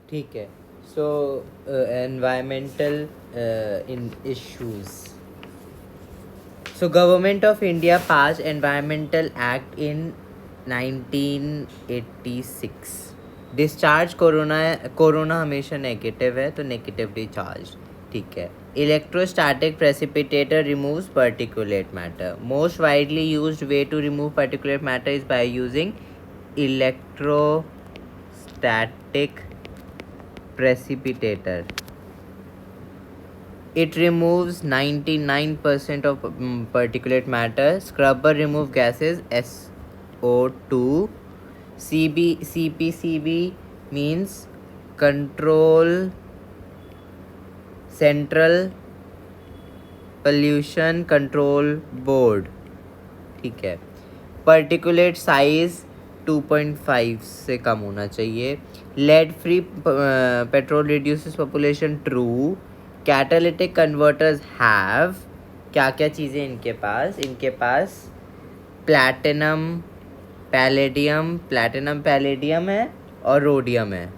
ठीक है. So environmental in issues. So Government of India passed Environmental Act in 1986. Discharge corona हमेशा negative है, तो नेगेटिवली चार्ज. ठीक है. Electrostatic precipitator removes particulate matter. Most widely used way to remove particulate matter is by using electrostatic precipitator. It removes 99% of particulate matter. Scrubber remove gases SO2. CPCB means control Central Pollution Control Board. ठीक है. Particulate size 2.5 से कम होना चाहिए. Lead free petrol reduces population. True. Catalytic converters have क्या क्या चीज़ें इनके पास प्लैटिनम पैलेडियम है और रोडियम है.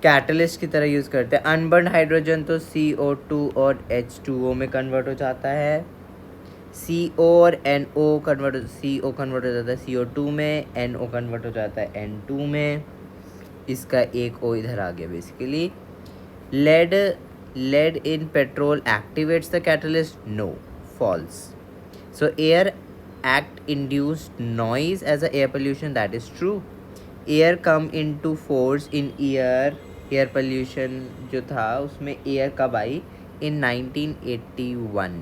कैटलिस्ट की तरह यूज़ करते हैं. अनबर्न हाइड्रोजन तो CO2 और H2O में कन्वर्ट हो जाता है. CO और NO कन्वर्ट CO कन्वर्ट हो जाता है CO2 में. NO कन्वर्ट हो जाता है N2 में. इसका एक O इधर आ गया basically. lead in petrol activates the catalyst. No, false. So air act induced noise as a air pollution. That is true. Air come into force in air pollution जो था उसमें एयर कब आई? इन 1981.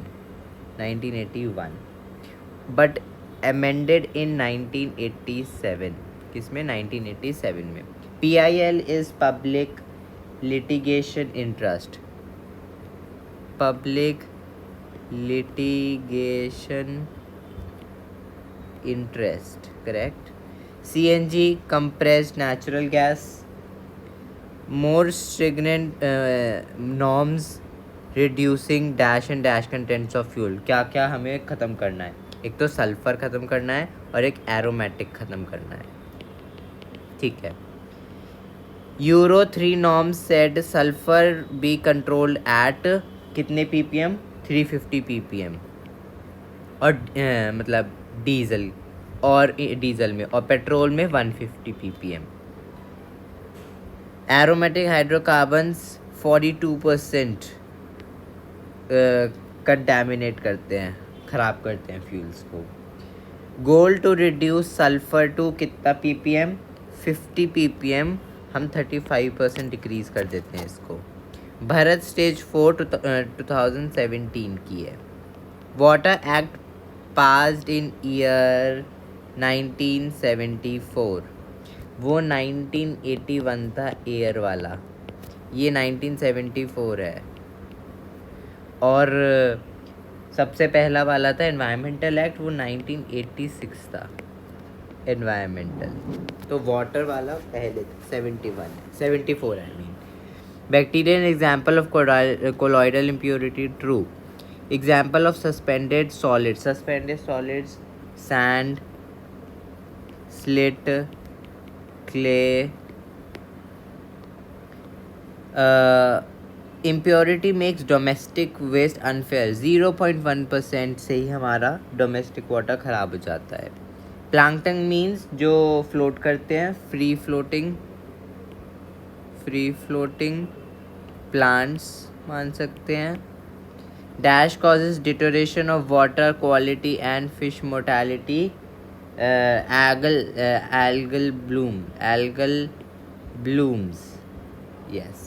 But amended in 1987. किसमें? 1987 में. PIL is public litigation interest. Correct. CNG compressed natural gas. More stringent norms reducing dash and dash contents of fuel. क्या क्या हमें ख़त्म करना है? एक तो सल्फ़र ख़त्म करना है और एक एरोमेटिक ख़त्म करना है. ठीक है. Euro 3 norms said sulfur be controlled at कितने ppm? 350 ppm. और मतलब डीजल में और पेट्रोल में 150 ppm. एरोमेटिक हाइड्रोकार्बन्स 42% कंटामिनेट करते हैं, ख़राब करते हैं फ्यूल्स को. Goal to reduce sulphur to कितना ppm? 50 ppm. हम 35% डिक्रीज़ कर देते हैं इसको. भारत स्टेज 4 2017 की है. Water act passed in year 1974. वो 1981 था एयर वाला. ये 1974 है. और सबसे पहला वाला था एनवायरमेंटल एक्ट, वो 1986 था एनवायरमेंटल. तो वाटर वाला पहले 74 I mean. Bactrian example of colloidal impurity. True. Example of suspended solids. Sand, slit, clay. Impurity makes domestic waste unfair. 0.1% से ही हमारा डोमेस्टिक वाटर ख़राब हो जाता है. प्लांक्टन मीन्स जो फ्लोट करते हैं. फ्री फ्लोटिंग प्लांट्स मान सकते हैं. Dash causes deterioration of water quality and fish mortality. algal blooms. Yes.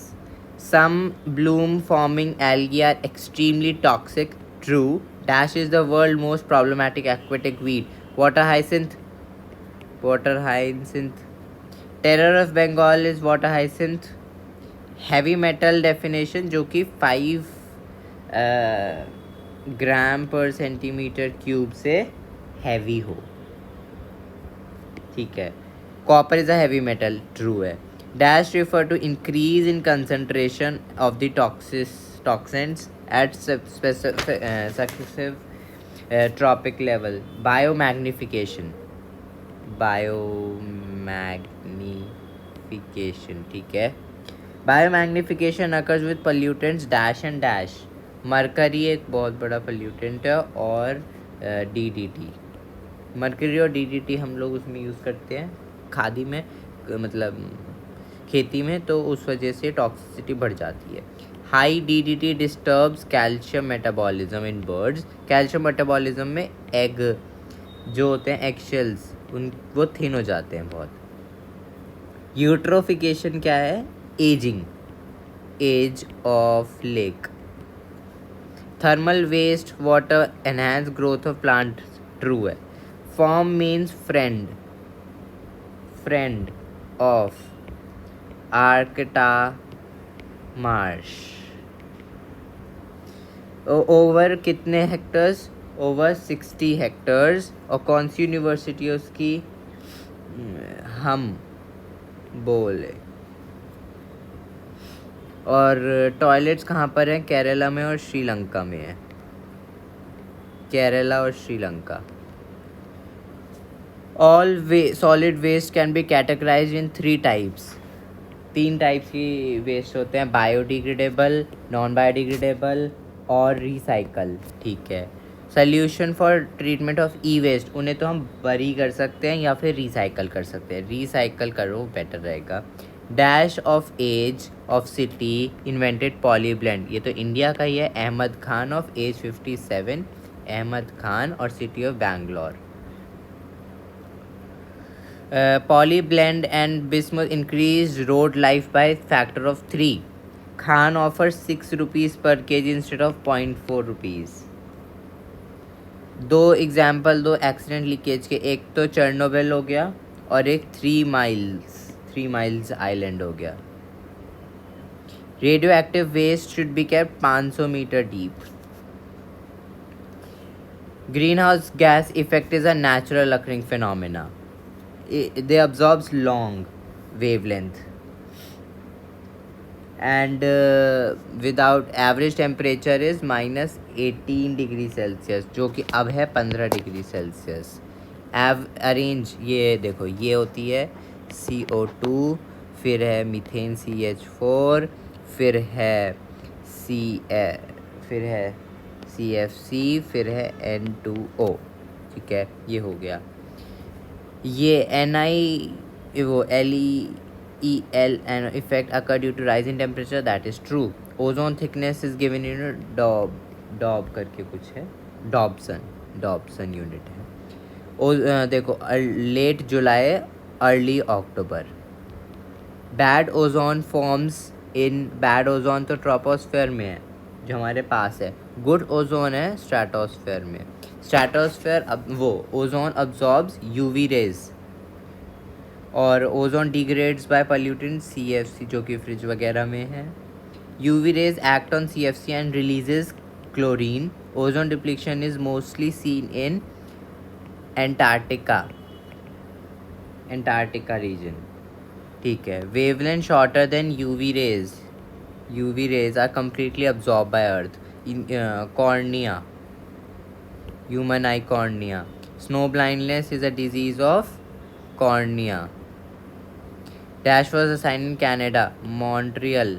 Some bloom forming algae are extremely toxic. True. Dash is the world's most problematic aquatic weed. Water hyacinth. Terror of Bengal is water hyacinth. Heavy metal definition जो कि 5 ग्राम पर centimetre cube से heavy हो. ठीक है. Copper is a heavy metal. True है. Dash refer to increase in concentration of the toxins at successive trophic level. Biomagnification. Biomagnification, ठीक है। Biomagnification occurs with pollutants dash and dash. Mercury एक बहुत बड़ा पोल्यूटेंट है, और डीडीटी। मरकरी और DDT हम लोग उसमें यूज़ करते हैं खादी में, मतलब खेती में, तो उस वजह से टॉक्सिसिटी बढ़ जाती है। High DDT disturbs calcium metabolism in birds. Calcium metabolism में एग जो होते हैं, एग शेल्स, उन वो थिन हो जाते हैं बहुत। यूट्रोफिकेशन क्या है? Ageing, age of lake. Thermal waste water enhance growth of plant, true है। FOAM means friend, friend of Arcata marsh. Over कितने हेक्टर्स? Over 60 hectares. और कौन सी यूनिवर्सिटी है उसकी? हम बोले। और टॉयलेट्स कहाँ पर हैं? केरला में और श्रीलंका में है। केरला और Sri Lanka. All solid waste can be categorise in 3 types. 3 types की वेस्ट होते हैं, बायोडिग्रेडेबल, नॉन बायोडिग्रेडेबल और रिसाइकल, ठीक है। Solution for treatment of e waste, उन्हें तो हम बरी कर सकते हैं या फिर रिसाइकल कर सकते हैं। रिसाइकल करो, बेटर रहेगा। Dash of age of city invented polyblend, ये तो इंडिया का ही है। अहमद खान ऑफ एज 57, अहमद खान, और city of Bangalore. Polyblend and bismuth increased road life by factor of 3. Khan offers 6 rupees per kg instead of 0.4 rupees. दो example दो accident leakage के, एक तो चर्नोबिल हो गया और एक 3 माइल्स आइलैंड हो गया। Radio active waste should be kept 500 meter deep. Green house gas effect is a natural occurring phenomena. They absorbs long wavelength, and without average temperature is -18 degree Celsius, जो कि अब है 15 डिग्री सेल्सियस। अरेंज, ये देखो, ये होती है CO2, फिर है मीथेन CH4, फिर है CFC, फिर है N2O, ठीक है, ये हो गया। ये LEEL and effect occur due to rise in temperature, that is true. Ozone thickness is given in डॉब करके कुछ है, डॉब्सन यूनिट है। देखो, late July, early October. Bad ozone forms in, bad ozone तो ट्रोपोस्फेयर में है जो हमारे पास है, गुड ओजोन है स्ट्रेटोस्फेयर में। स्ट्रेटोस्फेयर अब वो ओजोन अब्जॉर्ब्स यूवी रेज, और ozone degrades by pollutant CFC, जो कि फ्रिज वगैरह में है। UV rays act on CFC and releases chlorine. Ozone depletion is mostly seen in Antarctica region, ठीक है। Wavelength shorter than UV rays are completely absorbed by earth. Cornea, human eye cornea. Snow blindness is a disease of cornea. Dash was assigned in Canada. Montreal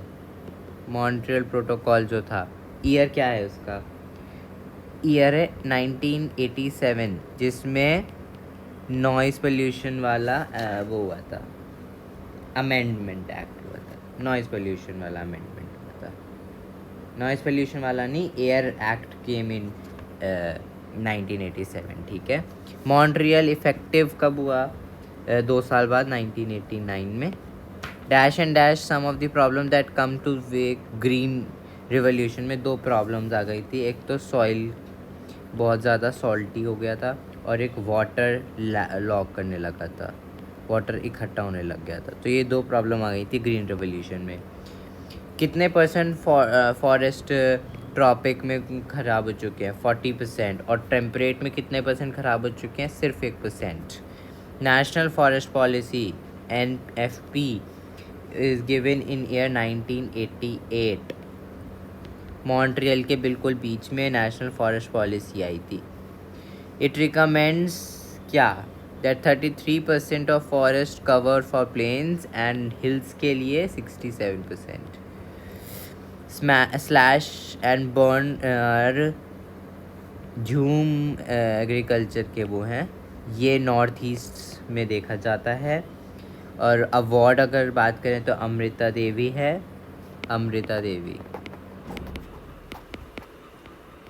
protocol जो था। Year क्या है उसका? Year है 1987, जिसमें noise pollution वाला वो हुआ था, अमेंडमेंट एक्ट हुआ था। नॉइस पोल्यूशन वाला अमेंडमेंट हुआ था। नॉइस पोल्यूशन वाला नहीं, एयर एक्ट केम इन 1987, ठीक है। मॉन्ट्रियल इफेक्टिव कब हुआ? 2 साल बाद, 1989 में। Dash and dash, some of the problem that come to way green revolution में 2 प्रॉब्लम्स आ गई थी। एक तो सॉइल बहुत ज़्यादा सॉल्टी हो गया था, और एक वाटर लॉक करने लगा था, वाटर इकट्ठा होने लग गया था। तो ये 2 प्रॉब्लम आ गई थी ग्रीन रिवोल्यूशन में। कितने % फॉरेस्ट ट्रॉपिक में ख़राब हो चुके हैं? 40%। और टेम्परेट में कितने % ख़राब हो चुके हैं? सिर्फ 1%। National forest policy NFP is given in year 1988। Montreal के बिल्कुल बीच में नेशनल फॉरेस्ट पॉलिसी आई थी। इट रिकमेंड्स क्या? That 33% of forest cover for plains and hills के लिए 67%। Slash and burn jhum agriculture के वो हैं, ये नॉर्थ ईस्ट में देखा जाता है। और अवार्ड अगर बात करें तो अमृता देवी है, अमृता देवी,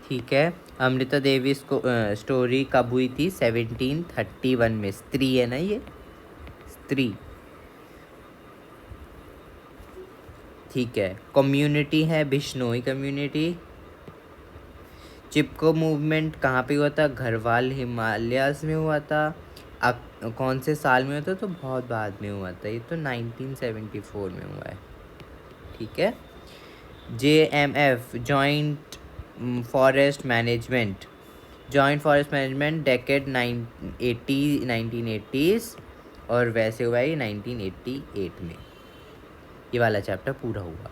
ठीक है। अमृता देवी स्टोरी कब हुई थी? 1731 में। स्त्री है ना ये, स्त्री, ठीक है। कम्युनिटी है बिश्नोई कम्युनिटी। चिपको मूवमेंट कहाँ पे हुआ था? घरवाल हिमालयाज में हुआ था। कौन से साल में हुआ था? तो बहुत बाद में हुआ था, ये तो 1974 में हुआ है, ठीक है। JMF joint forest management, joint forest management decade 1980s और वैसे हुआ है 1988 में। ये वाला चैप्टर पूरा हुआ।